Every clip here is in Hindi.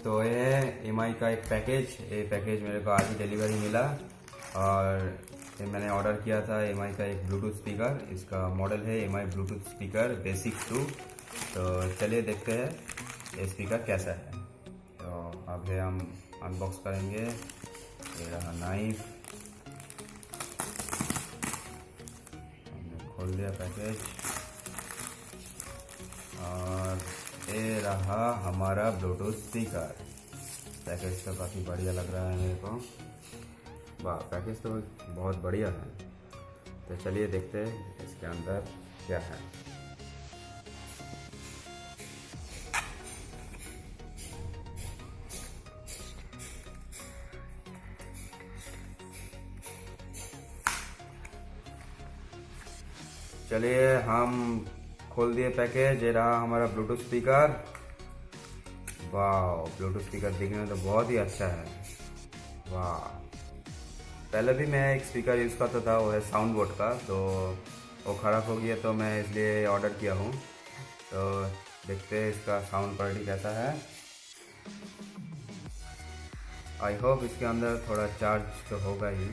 तो ये है एमआई का एक पैकेज। ये पैकेज मेरे को आज ही डिलीवरी मिला और ये मैंने ऑर्डर किया था एमआई का एक ब्लूटूथ स्पीकर। इसका मॉडल है एमआई ब्लूटूथ स्पीकर बेसिक 2। तो चलिए देखते हैं ये स्पीकर कैसा है। तो अब हम अनबॉक्स करेंगे। ये रहा नाइफ, हमने खोल दिया पैकेज और ये रहा हमारा ब्लूटूथ स्पीकर। पैकेज तो काफ़ी बढ़िया लग रहा है मेरे को। वाह, पैकेज तो बहुत बढ़िया है। तो चलिए देखते हैं इसके अंदर क्या है। चलिए हम खोल दिए पैकेज। ये रहा हमारा ब्लूटूथ स्पीकर। वाह, ब्लूटूथ स्पीकर दिखने में तो बहुत ही अच्छा है। वाह, पहले भी मैं एक स्पीकर यूज़ करता था, वो है साउंड बोर्ड का, तो वो ख़राब हो गया तो मैं इसलिए ऑर्डर किया हूँ। तो देखते हैं इसका साउंड क्वालिटी कैसा है। आई होप इसके अंदर थोड़ा चार्ज तो होगा ही।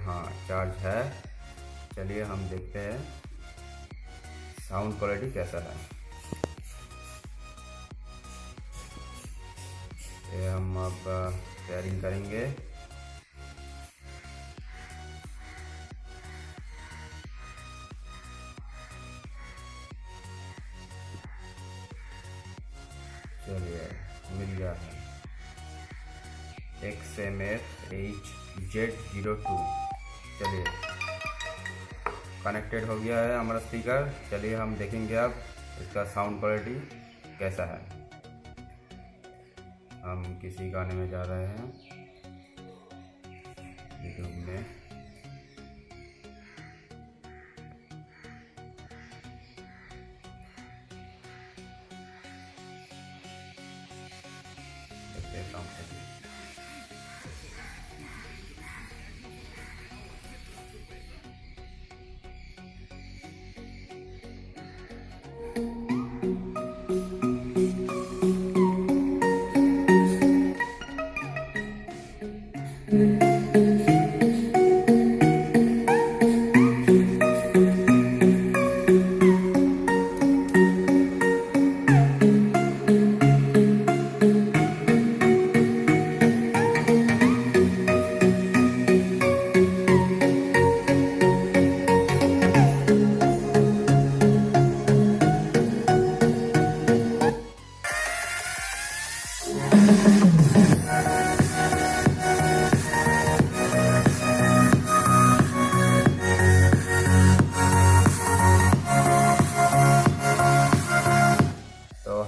हाँ, चार्ज है। चलिए हम देखते हैं साउंड क्वालिटी कैसा है। ये हम अब पेयरिंग करेंगे। चलिए मिल गया है XMF HZ02। चलिए कनेक्टेड हो गया है हमारा स्पीकर। चलिए हम देखेंगे अब इसका साउंड क्वालिटी कैसा है। हम किसी गाने में जा रहे हैं यूट्यूब में। देखते हैं साउंड क्वालिटी।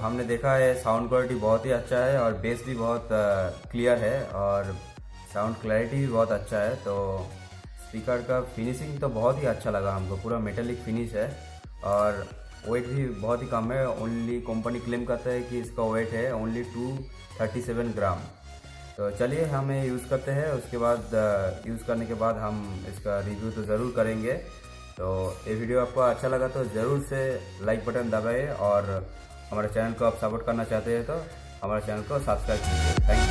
हमने देखा है साउंड क्वालिटी बहुत ही अच्छा है और बेस भी बहुत क्लियर है और साउंड क्लैरिटी भी बहुत अच्छा है। तो स्पीकर का फिनिशिंग तो बहुत ही अच्छा लगा हमको। पूरा मेटेलिक फिनिश है और वेट भी बहुत ही कम है। ओनली कंपनी क्लेम करता है कि इसका वेट है ओनली 237 ग्राम। तो चलिए हम ये यूज़ करते हैं, उसके बाद यूज़ करने के बाद हम इसका रिव्यू तो ज़रूर करेंगे। तो ये वीडियो आपको अच्छा लगा तो ज़रूर से लाइक बटन दबाइए और हमारे चैनल को आप सपोर्ट करना चाहते हैं तो हमारे चैनल को सब्सक्राइब कीजिए। Thank you.